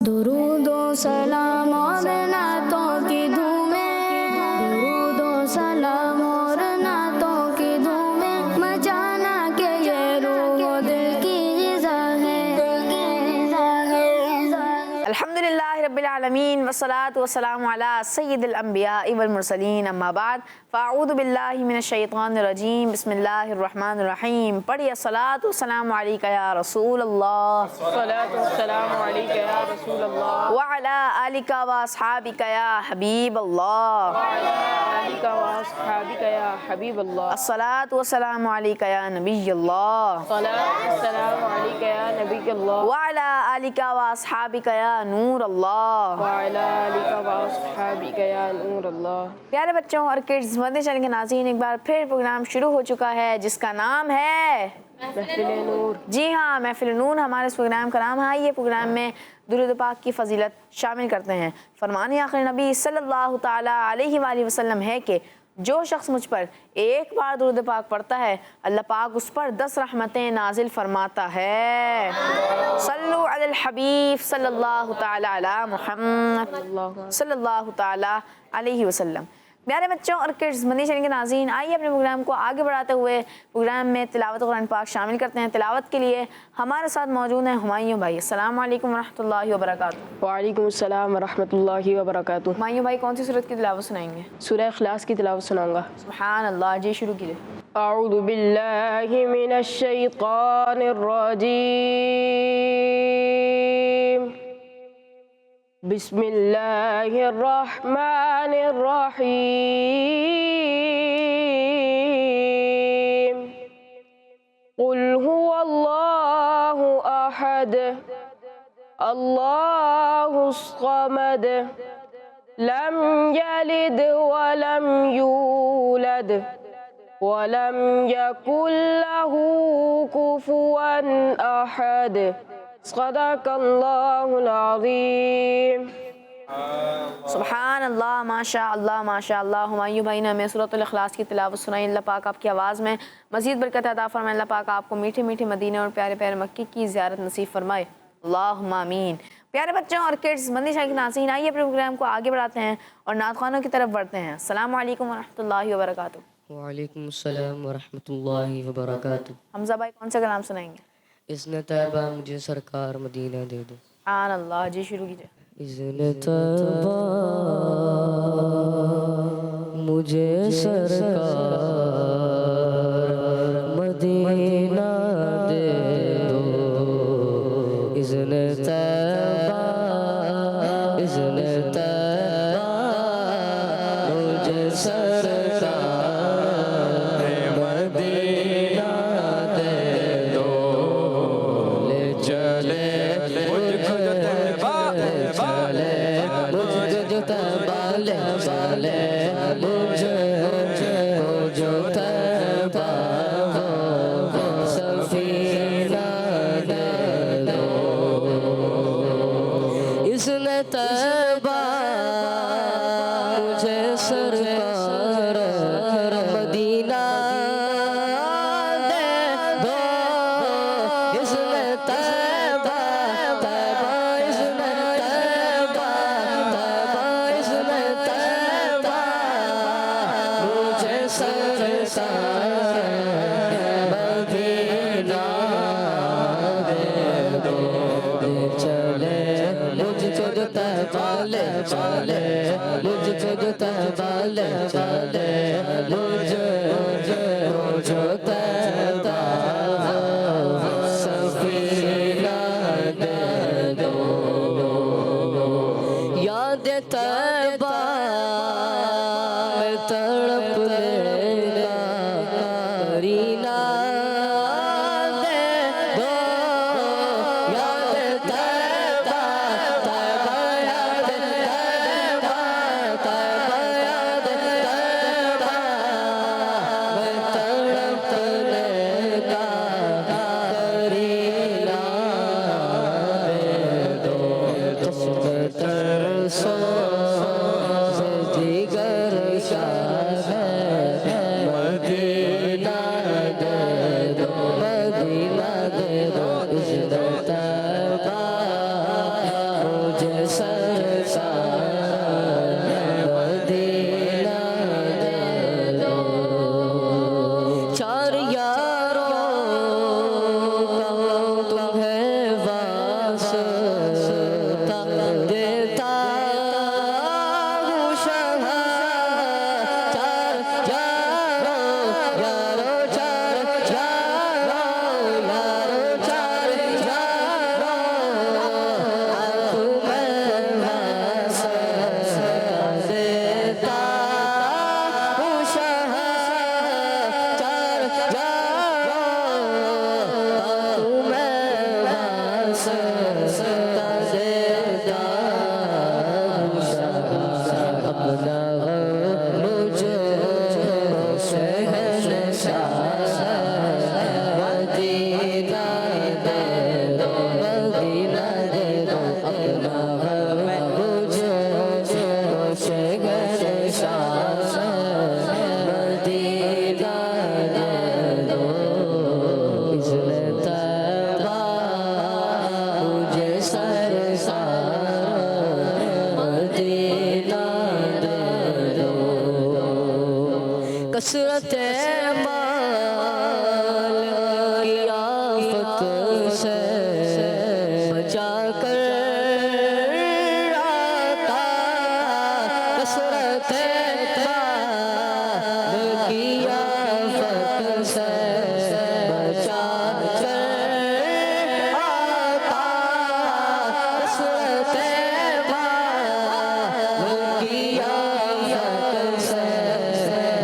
दुरूदो सलाम और नातों की धूमें, दुरूदो सलाम और नातों की धूमें, मचाना के ये रूह दिल की ग़िज़ा है। अल्हम्दुलिल्लाहि रब्बिल आलमीन वस्सलातु वस्सलामु अला सय्यिदिल अंबियाइ वल मुरसलीन अम्मा बाद फ़अऊज़ु बिल्लाहि मिनश शैतानिर रजीम बिस्मिल्लाहिर रहमानिर रहीम। पढ़िए सलातु वस्सलामु अलैका या रसूल अल्लाह, सलातु वस्सलामु अलैका या रसूल अल्लाह व अला आलिका व अस्हाबिका या हबीब अल्लाह, व अला आलिका व अस्हाबिका या हबीब अल्लाह। अस्सलातु वस्सलामु अलैका या नबी अल्लाह, सलातु वस्सलामु अलैका या नबी अल्लाह व अला आलिका व अस्हाबिका या नूर अल्लाह। व अला आलिका व अस्हाबिका या नूर अल्लाह। प्यारे बच्चों और किड्स, मदनी चैनल के नाज़रीन, एक बार फिर प्रोग्राम शुरू हो चुका है जिसका नाम है महफिल नूर। जी हाँ, महफिल नूर हमारे इस प्रोग्राम का नाम है। ये प्रोग्राम में दुरूद पाक की फ़जीलत शामिल करते हैं। फरमाने आखिर नबी सल्लल्लाहु ताला अलैहि वसल्लम है कि जो शख्स मुझ पर एक बार दुरूद पाक पढ़ता है, अल्लाह पाक उस पर 10 रहमतें नाजिल फरमाता है। सल्लु अलल हबीब सल्लल्लाहु ताला अला मुहम्मद सल्लल्लाहु ताला अलैहि वसल्लम। प्यारे बच्चों और किड्स, मदनी चैनल के नाज़रीन, आइए अपने प्रोग्राम को आगे बढ़ाते हुए प्रोग्राम में तिलावत कुरान पाक शामिल करते हैं। तिलावत के लिए हमारे साथ मौजूद हैं हुमायूं भाई। अस्सलाम वालेकुम वरहमतुल्लाहि वबरकातुहू। वालेकुम अस्सलाम वरहमतुल्लाहि वबरकातुहू। हुमायूं भाई कौन सी सूरत की तिलावत सुनाएंगे? सूरह इखलास की तिलावत सुनाऊंगा। सुभान अल्लाह, जी शुरू कीजिए। अऊज़ु बिल्लाहि मिनश शैतानिर रजीम। बिस्मिल्लाहिर रहमानिर रहीम। कुल हुवल्लाहु अहद अल्लाहुस समद लम यलिद वलम यूलद वलम यकुल लहू कुफुवन अहद। सदक़ल्लाहुल अज़ीम। सुभान अल्लाह, माशा अल्लाह, माशा अल्लाह। हुमायूं भाई ने हमें सूरतुल इखलास की तिलावत सुनाई। अल्लाह पाक आपकी आवाज़ में मज़ीद बरकत अता फरमाए। अल्लाह पाक आपको मीठे मीठे मदीने और प्यारे प्यारे मक्के की ज़ियारत नसीब फरमाए। अल्लाहुम्मा आमीन। प्यारे बच्चों और किड्स, मदनी चैनल के नाज़रीन, आइए प्रोग्राम को आगे बढ़ाते हैं और नात ख़वानों की तरफ बढ़ते हैं। अस्सलामु अलैकुम वरहमतुल्लाहि वबरकातुहू। वालेकुम अस्सलाम वरहमतुल्लाहि वबरकातुहू। हमज़ा भाई कौन सा कलाम सुनाएंगे? इज़्न तैबा मुझे सरकार मदीना दे दो। सुभान अल्लाह, जी शुरू कीजिए। इज़्न तैबा मुझे सरकार मदीना दे दो। इज़्न तैबा, इज़्न तैबा मुझे सरकार मदीना दे दो। ले चले मुझको जो तैबा चले, मुझको जो तैबा ले चले, मुझे जो तैबा सफीना दे दो। इसने तैबा मुझे सरकार मदीना दे दो। इसने तैबा, तैबा इसने तैबा, तैबा इसने तैबा मुझे सरकार मदीना दे दो। चले मुझको जो तैबा ले चले, मुझको जो तैबा ले चले, मुझे जो तैबा सफीना दे दो। याद तैबा में तड़पने का करीना दे दो। याद तैबा, तैबा याद तैबा, तैबा याद तैबा में तड़पने का करीना दे दो। तरसो मुझे सरकार मदीना दे दो। चार यारों का तुम्हें वास्ता देता हूँ शहाँ। चार यारों यारों चार यारों यारों चार यारों आपको मैं वास्ता देता हूँ शहाँ। चार यारों आपको मैं वास्ता देता हूँ शहाँ। अपना मुझे शहंशाह मदीना दे दो, मदीना दे दो। अपना मुझे शहंशाह मदीना दे दो। इज़्ने तैबा मुझे सरकार मदीना दे दो। कसरत माल की आफत से बचा कर आता। कसरत माल की आफत से बचा कर आता। कसरत माल की आफत से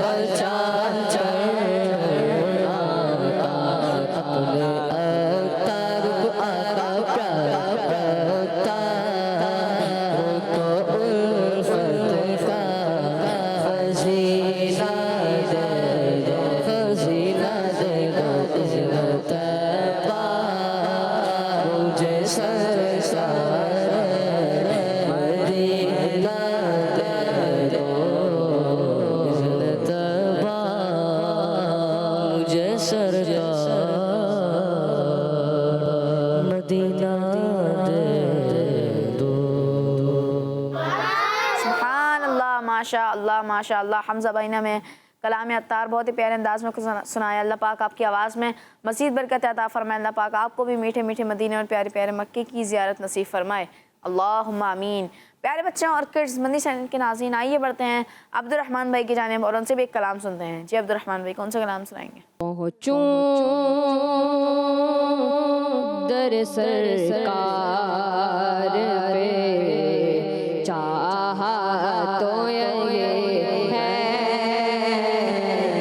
बचा कर आता। अपने अवतार को आता प्यारा प्यारा वो तो उल्फत का खजीना दे दो, खजीना दे दो। इज़्ने तैबा मुझे सरकार मदीना दे दो। इज़्ने तैबा मुझे सरकार मदीना दे दो। सुभान अल्लाह, माशा अल्लाह माशा अल्लाह। हमज़ा भाईना में कलाम अत्तार बहुत ही प्यारे अंदाज में सुनाया। अल्लाह पाक आपकी आवाज़ में मज़ीद बरकत अता फरमाए। अल्लाह पाक आपको भी मीठे मीठे मदीने और प्यारे प्यारे मक्के की ज़ियारत नसीब फरमाए। अल्लाहुम्मा आमीन। प्यारे बच्चों और किड्स मंदी चैनल के नाज़रीन, आइए बढ़ते हैं अब्दुर्रहमान भाई की जानिब और उनसे भी एक कलाम सुनते हैं। जी अब्दुर्रहमान भाई, कौन सा कलाम सुनाएंगे? पहुँचूं दर सरकार पे, चाहा तो ये है,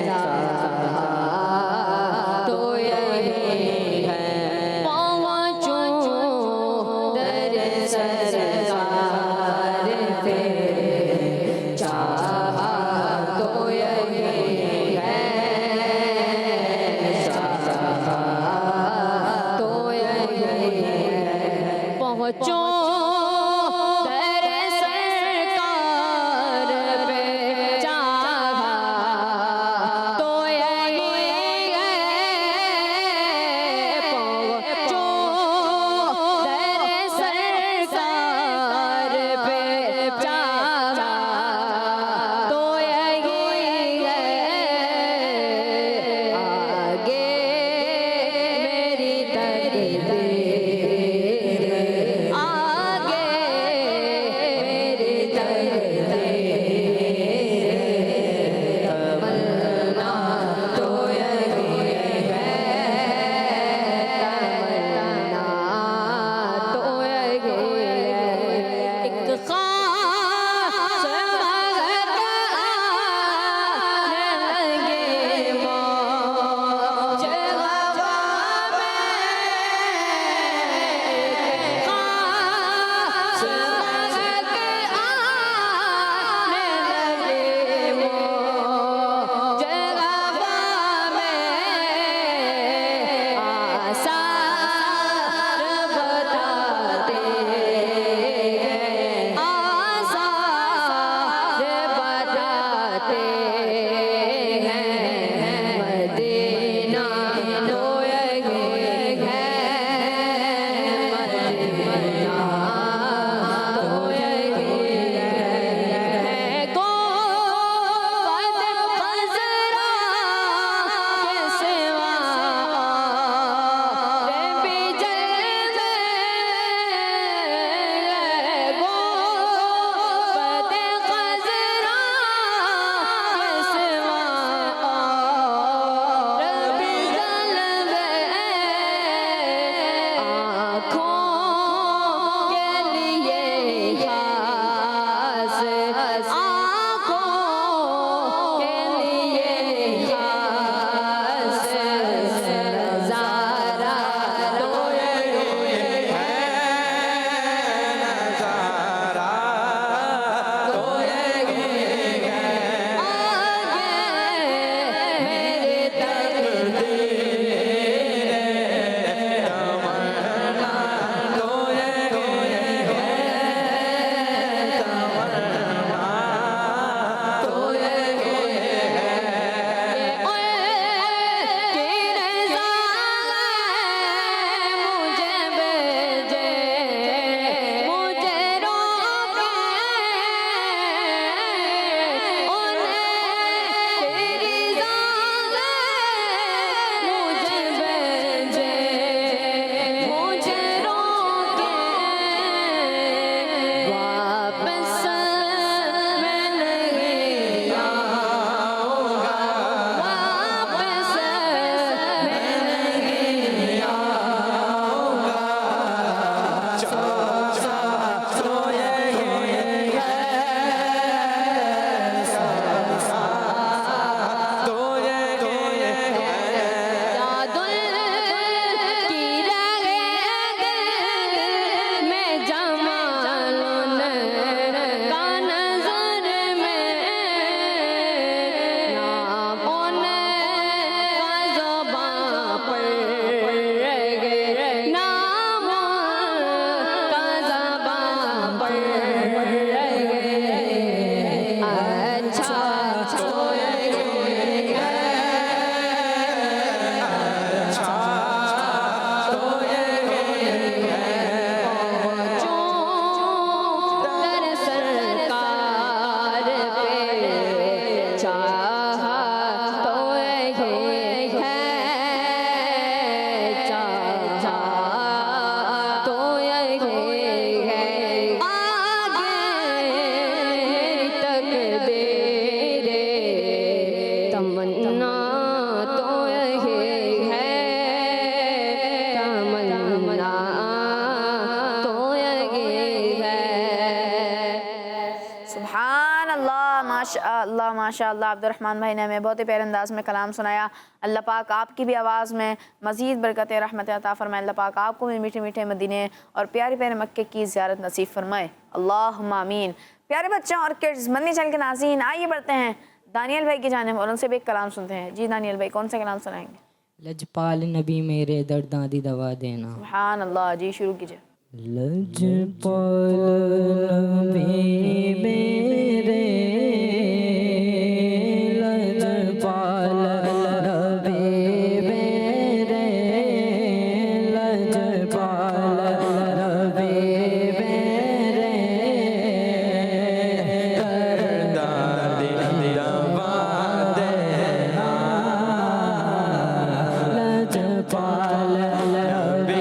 चाहा तो ये है। पहुँचूं दर सरकार पे, चाहा तो ये है, तो ये पहुँचो माशाअल्लाह अब्दुर्रहमान भाई ने हमें बहुत ही प्यारे अंदाज में कलाम सुनाया। अल्लाह पाक आपकी भी आवाज़ में मज़ीद बरकत रहमत अता फरमाए। अल्लाह पाक आपको भी मीठे मीठे मदीने और प्यारे प्यारे मक्के की ज़ियारत नसीब फरमाए, अल्लाहुम्मा आमीन। प्यारे बच्चों और किड्स, मदनी चैनल के नाज़रीन, आइए बढ़ते हैं दानियल भाई की जानिब और उनसे भी एक कलाम सुनते हैं। जी दानियल भाई, कौन सा कलाम सुनाएंगे? लजपाल नबी मेरे दर्दां दी दवा देना। सुभान अल्लाह, जी शुरू कीजिए। लजपाल नबी मेरे, लजपाल नबी मेरे, लजपाल नबी मेरे, दर्दां दी दवा देना। लजपाल नबी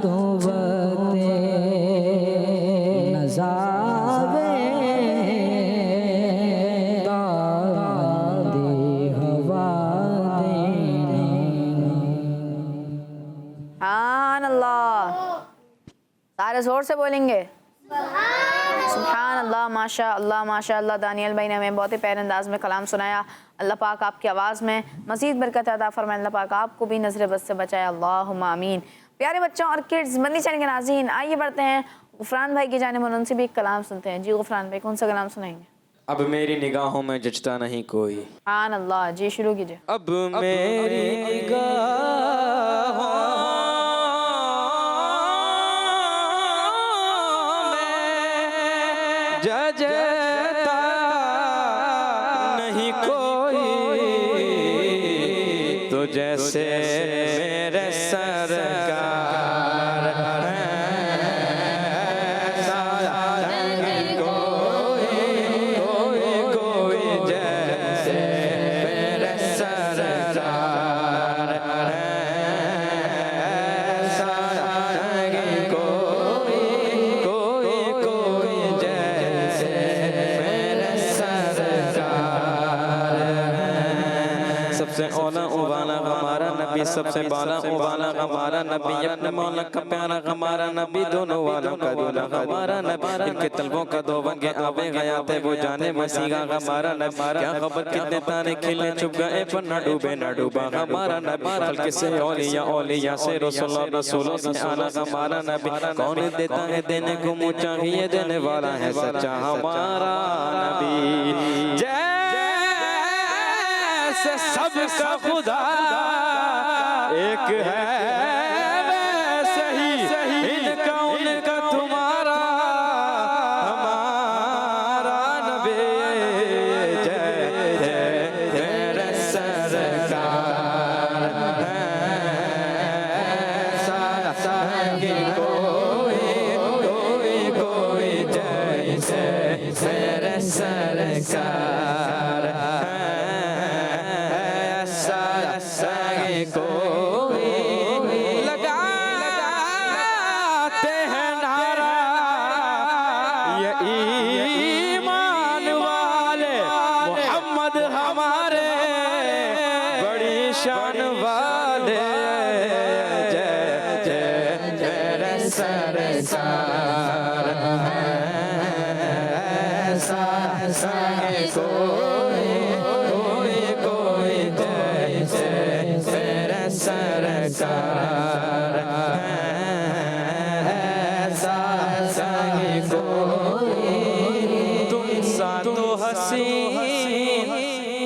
तो बते नजावे दादी हवा देने। सुभान अल्लाह, सारे जोर से बोलेंगे सुभान अल्लाह। माशा अल्लाह माशा अल्लाह। दानियल भाई ने हमें बहुत ही प्यारे अंदाज में कलाम सुनाया। अल्लाह पाक आपकी आवाज़ में मज़ीद बरकत अता फरमाए। अल्लाह पाक आपको भी नज़र बद से बचाए, अल्लाहुम्मा आमीन। प्यारे बच्चों और किड्स मदनी चैनल के नाज़रीन, आइए बढ़ते हैं गुफरान भाई की जानिब, उनसे भी एक कलाम सुनते हैं। जी गुफरान भाई, कौन सा कलाम सुनाएंगे? अब मेरी निगाहों में जचता नहीं कोई। सुभान अल्लाह, जी शुरू कीजिए। अब मेरी निगाहों में जचता नहीं कोई, तो जैसे मेरे सरकार सबसे औला उबाला हमारा नबी, सबसे बाला उबाला हमारा नबी, अपने मौला का प्यारा हमारा नबी, दोनों वालों का दूल्हा हमारा नबी। इनके तलबों का दो वंगे आवे गया थे, वो जाने मसीहा हमारा नबी। क्या खबर कितने तारे खिले चुप गए, पर न डूबे न डूबा हमारा नबी। हल्के से औलिया औलिया से रसूल रसूलों से आला हमारा नबी। कौन देता है देने को मुँह चाहिए, देने वाला है सच्चा हमारा नबी। से सबका खुदा एक है, वैसे ही इनका उनका तुम्हारा हमारा नबी। जय जय तेरे सरकार सागे कोई कोई कोई जैसे तेरे सरकार कोई लगाते हैं नारा ये ईमान वाले, मोहम्मद हमारे बड़ी शान वाले। जय जय तेरे सरकार संगे कोई कोई कोई जैसे तेरे सरकार संगे कोई। तुम सा तो हसीन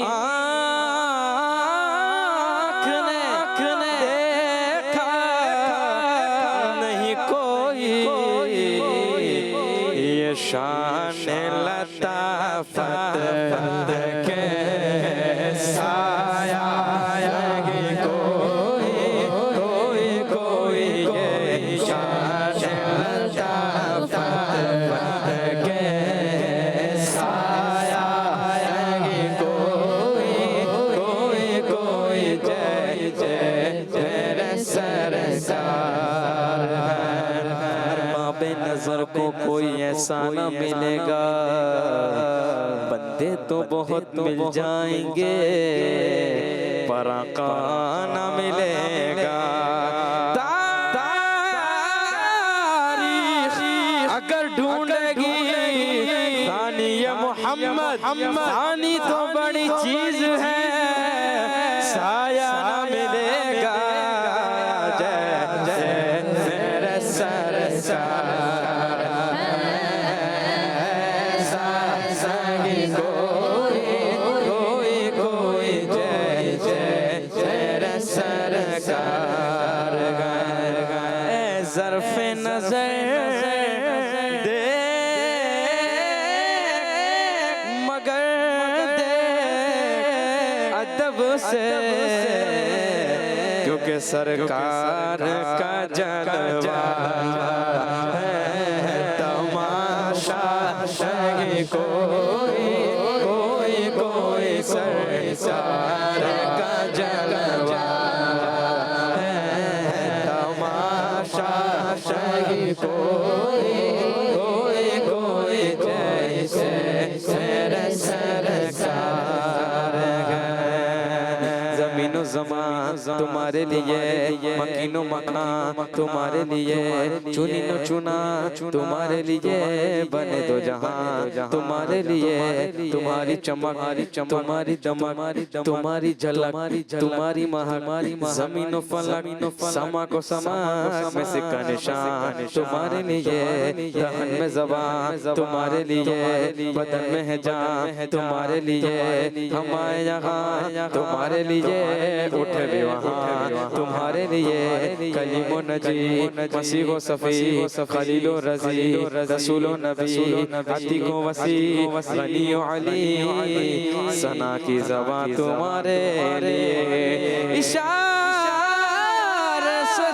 आँख ने देखा नहीं कोई, ये शान लताफत के साया कोई कोई कोई ये शान लताफत के साया कोई कोई कोई जय जय तेरे सरकार। बाबे नजर को कोई ऐसा न मिलेगा, बंदे तो बहुत मिल जाएंगे, पर आका न मिलेगा। तारीख अगर ढूंढेगी सानी ये मोहम्मद, सानी तो बड़ी चीज है, साया न मिलेगा। जय जय मेरे सरकार संगी कोई कोई कोई जय जय तेरे सरकार। ज़र्फ़े नज़र दे मगर दे अदब से, क्योंकि सरकार का जलवा है तमाशा। कोई कोई कोई सरकार का जलवा है तमाशा। नहीं कोई जैसे मेरे सरकार है। ज़मीनो ज़मान तुम्हारे लिए, मकीनो मकान तुम्हारे लिए, चुनी नो चुना तुम्हारे लिए, बने दो जहां तुम्हारे लिए। तुम्हारी चमक तुम्हारी दमक तुम्हारी झलक तुम्हारी महक, ज़मीनो फलक समा को समा में सिक्का निशान तुम्हारे लिए। रहन में ज़बान तुम्हारे लिए, बदन में है जान तुम्हारे लिए। हम आए यहाँ तुम्हारे लिए, उठे भी वहाँ तुम्हारे लिए। कलीमो नजी मसीहो सफ़ी खलीलो रजी रसूलो नबी अतीको वसी गनियो अली, सना की ज़बान तुम्हारे लिए। इशारे से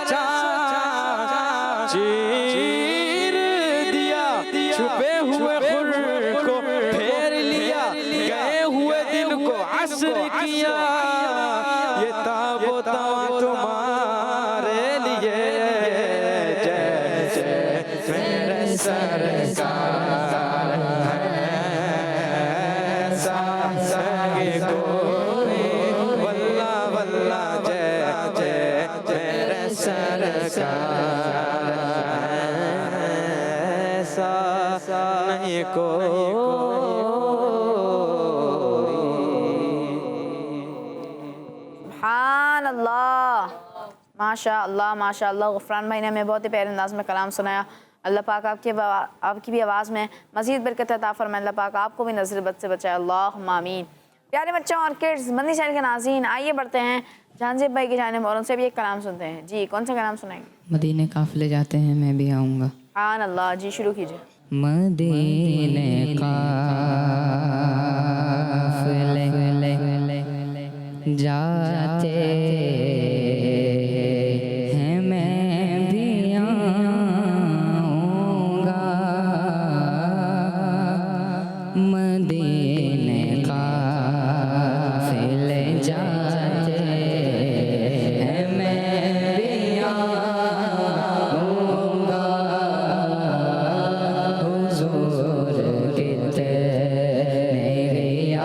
चीर दिया, छुपे हुए खुर को फेर लिया, गए हुए दिन को असर किया। ये ताबूता तुम्हारे लिए, जैसे मेरे सरकार है कोई, वल्ला वल्ला जैसे मेरे सरकार ऐसा नहीं कोई। सुभान अल्लाह, माशा अल्लाह माशा अल्लाह। गुफरान भाई ने हमें बहुत ही प्यारे अंदाज में कलाम सुनाया। अल्लाह पाक आपकी भी आवाज़ में मज़ीद बरकत अता फरमाए। अल्लाह पाक आपको भी नज़र बद से बचाए, अल्लाहुम्मा आमीन। प्यारे बच्चों और किड्स, मदनी चैनल के नाज़रीन, आइए बढ़ते हैं जहांज़ीब भाई की जानिब और उनसे भी एक कलाम सुनते हैं। जी, कौन सा कलाम सुनाएंगे? मदीने काफ़िले जाते हैं मैं भी आऊँगा। सुभान अल्लाह, जी शुरू कीजिए। मदीने काफ़िले जाते हैं मैं भी आऊँगा। मदीने काफ़िले जाते हैं मैं भी आऊँगा। हुज़ूर कितने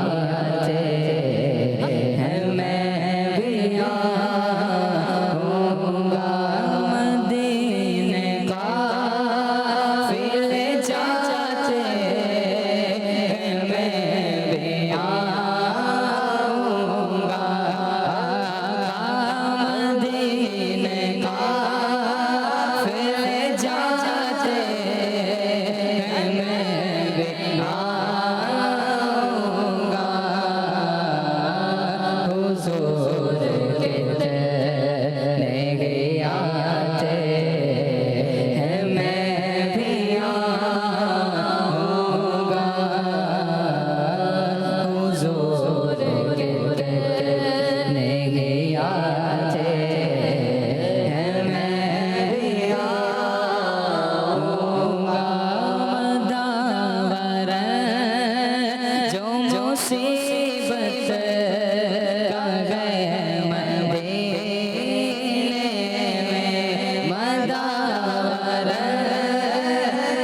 आते हैं मैं भी आऊँगा। मदीने काफ़िले जाते हैं मैं भी आऊँगा। मदीने काफ़िले जाते हैं मैं भी आऊँगा। हुज़ूर कितने आते हैं मैं भी आऊँगा। हुज़ूर कितने आते हैं मैं भी आऊँगा। मदावर जो मुसीबत का गए मदीने में, मदावर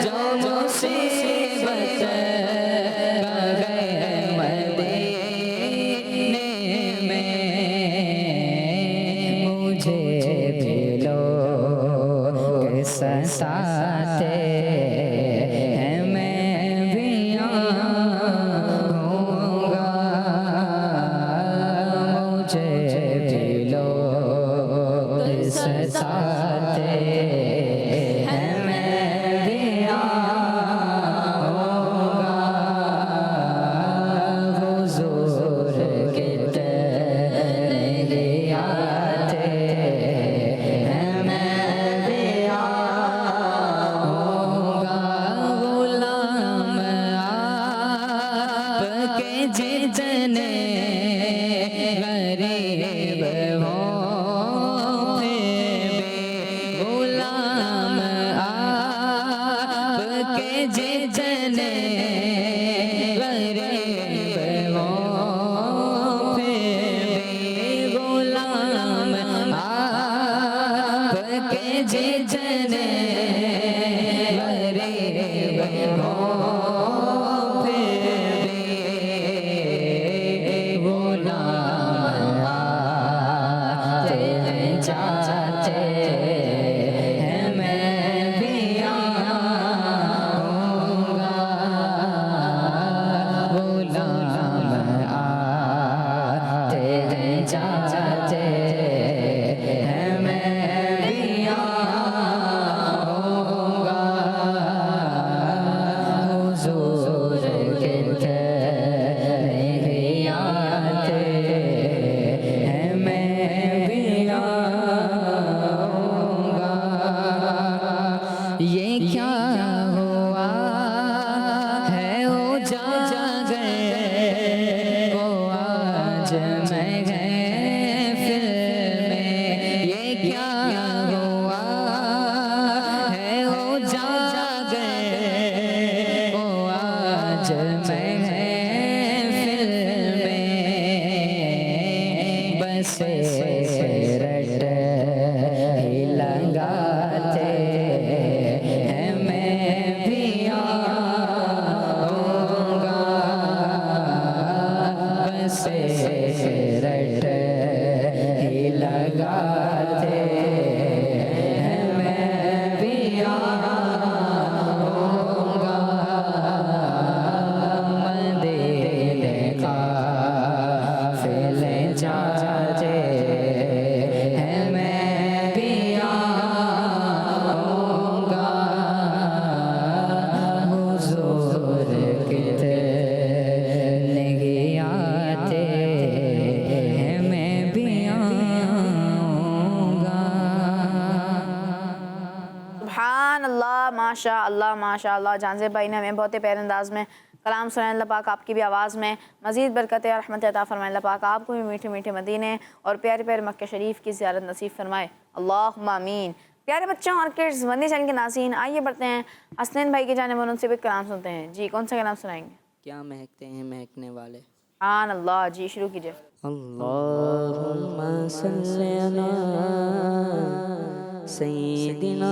जो मुसीबत का गए मदीने में, मुझे भी लोग सताते हैं मैं भी आऊँगा। मुझे भी लोग सताते हैं मैं भी आऊँगा। हुज़ूर कितने आते हैं मैं भी आऊँगा। सुभान अल्लाह, माशा अल्लाह। जानज़ेब भाई ने हमें बहुत ही प्यारे अंदाज में कलाम सुनाया। अल्लाह पाक आपकी भी आवाज़ में मज़ीद बरकत और रहमत अता फरमाए। अल्लाह पाक आपको भी मीठे मीठे मदीने और प्यारे प्यारे मक्का शरीफ की ज़ियारत नसीब फरमाए, अल्लाहुम्मा आमीन। प्यारे बच्चों और किड्स, मदनी चैनल के नाज़रीन, आइए बढ़ते हैं हसनैन भाई के जानिब उनसे भी कलाम सुनते हैं। जी, कौन सा कलाम सुनाएंगे? क्या महकते हैं महकने वाले। सुभान अल्लाह। जी, शुरू कीजिए। अल्लाहुम्मा सल्ली अला सय्यिदिना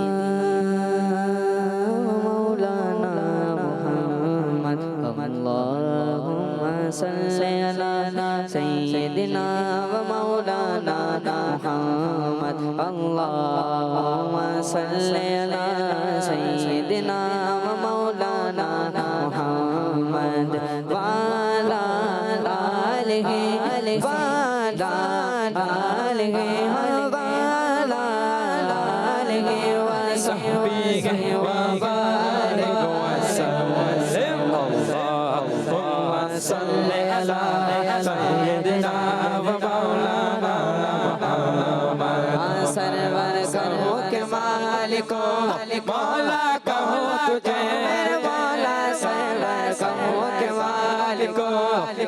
मौलाना मुहम्मद। अल्लाहुम्मा सल्ली अला सय्यिदिना मौलाना मुहम्मद। अल्लाहुम्मा सल्ली अला सय्यिदिना मौलाना मुहम्मद वाला आलिहि वाला आलिहि वाला आलिहि वसहबिहि व बारिक वसल्लिम। अल्लाहुम्मा सल्ली अला सय्यिदिना व मौलाना मुहम्मद। सरवर कहो के मालिको मौला कहो तुझे, मौला सरवर कहो के मालिको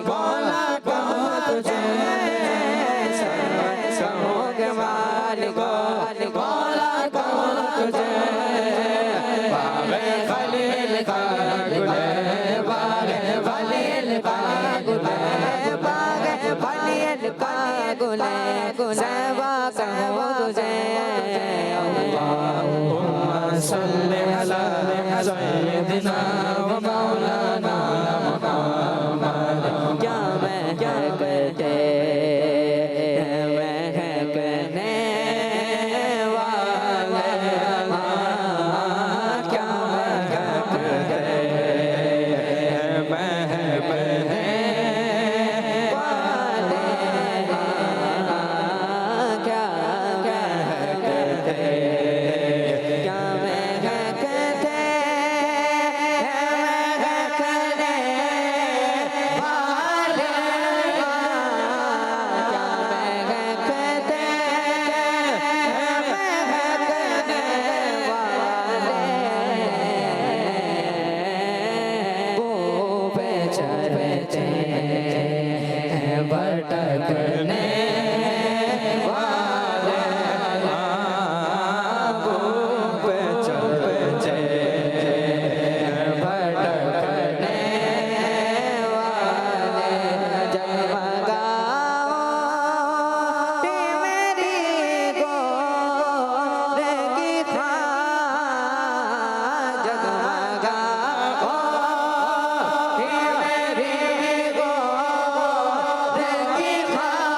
मौला कहो तुझे, सरवर कहो के मालिको मौला कहो तुझे। बागे खलील का गुले, बागे खलील का गुले, बागे खलील का गुले, सेवा कहो तुझे। अल्लाहुम्मा सल्ली अला सय्यिदिना व मौलाना मुहम्मद। क्या महकते महकने वाले, क्या महकते महकने वाले, क्या महकते क्या महकते महकने वाले, क्या महकते महकने वाले। वो पे चलते भटकने वाले, वो पे चलते भटकने वाले। जगमगाओ मेरी गोद की खां, जगमगाओ मेरी गोद की खां,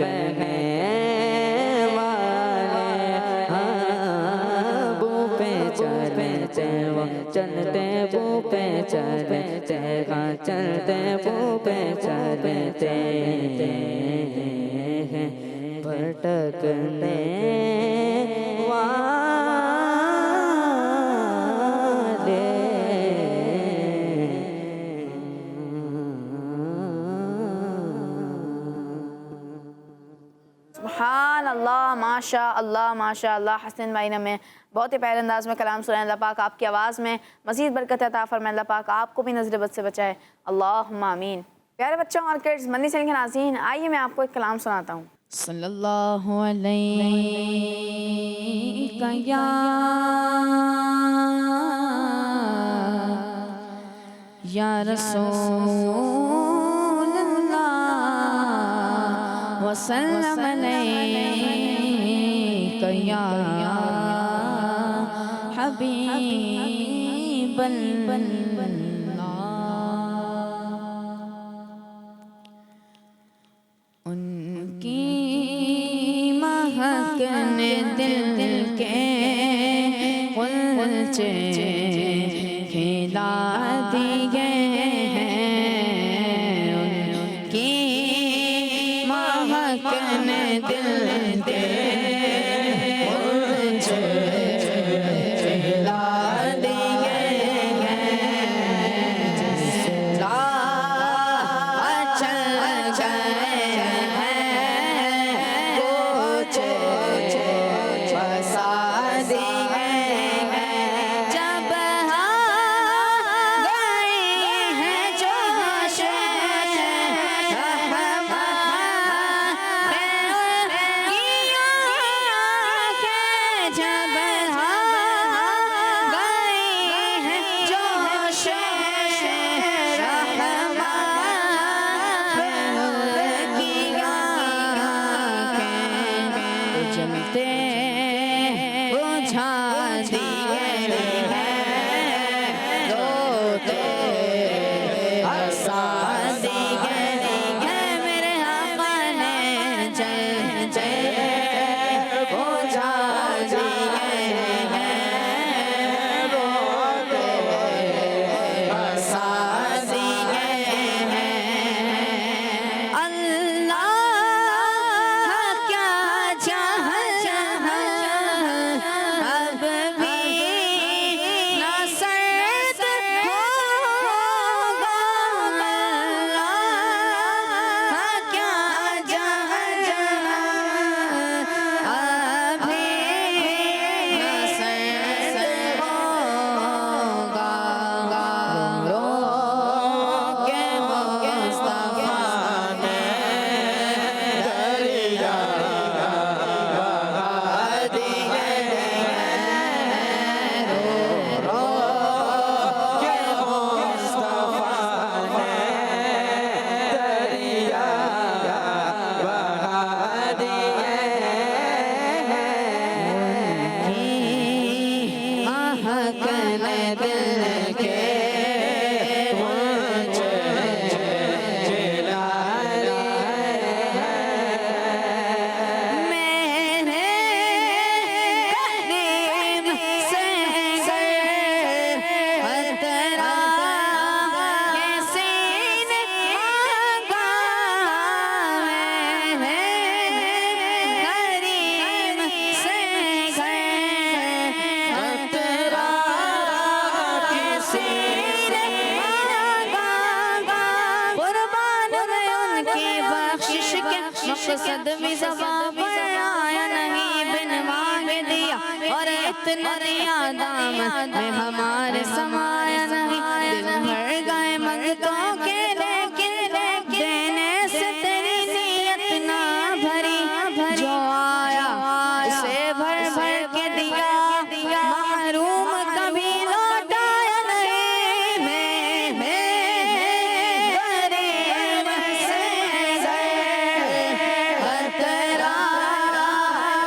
करने वाले हाँ बू पे चलते वो चलते बू पे चलते हाँ चलते बू पे चलते हैं भटकने सुभान अल्लाह माशा अल्लाह हसन भाई ने हमें बहुत ही प्यारे अंदाज में कलाम सुनाया। अल्लाह पाक आपकी आवाज़ में मज़ीद बरकत अता फरमाए। अल्लाह पाक आपको भी नज़र बद से बचाए, अल्लाहुम्मा आमीन। प्यारे बच्चों और किड्स, मनी चैनल के नाज़रीन, आइए मैं आपको एक कलाम सुनाता हूँ। सल्लल्लाहु अलैहि या रसूलल्लाह वसल्लम अलैका या हबीबल्लाह। उनकी महक ने दिल के कुलचे खिला दिए हैं। उनकी महक ने दिल के कुलचे खिला दिए हैं। चल मकसद भी ज़बां पर आया नहीं बिन मांगे दिया और इतना दिया दामन में हमारे समाया नहीं। दिल भर गए मंगतों के लेकिन देने से तेरी नीयत ना भरी। जो आया उसे भर भर के दिया महरूम कभी लौटाया नहीं। मैं गरीब से तेरा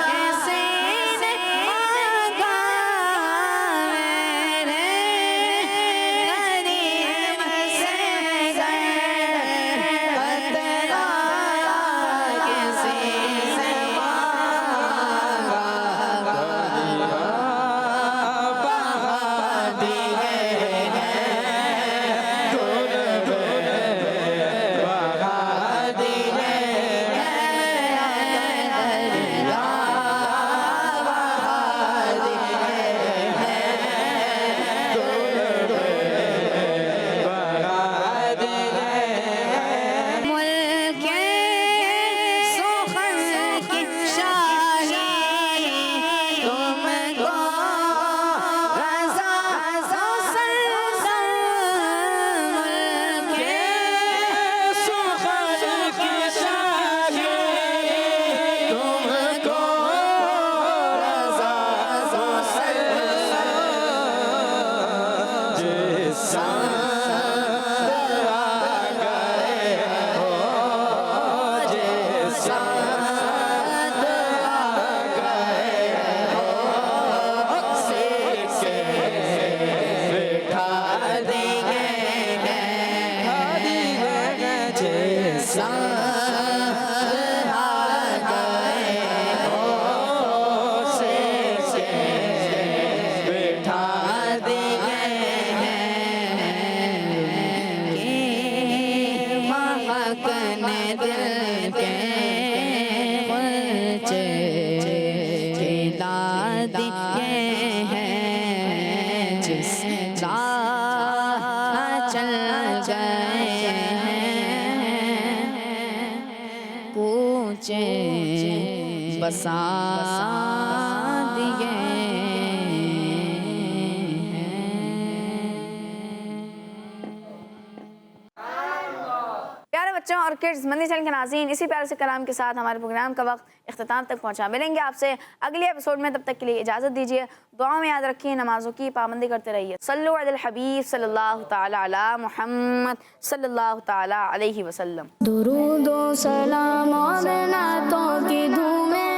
कैसे मांगा। मेरे गरीब ऊंचे बसा दिए प्यारे बच्चों और किड्स मंदिर चैनल के नाज़रीन, इसी प्यारे से कलाम के साथ हमारे प्रोग्राम का वक्त इख्तिताम तक पहुंचा। मिलेंगे आपसे अगले एपिसोड में, तब तक के लिए इजाज़त दीजिए। दुआ में याद रखिए, नमाज़ों की पाबंदी करते रहिए। सल्लु अलल हबीब सल्लल्लाहु ताला अला मुहम्मद सल्लल्लाहु ताला अलैहि वसल्लम। दुरूदो सलाम और नातों की धूमें,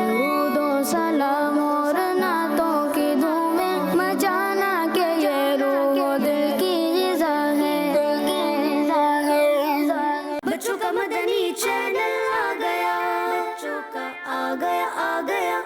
दुरूदो सलाम और नातों की धूमें, मचाना के ये रूह दिल की ग़िज़ा है। बच्चों का मदनी चैनल आ गया, बच्चों का आ गया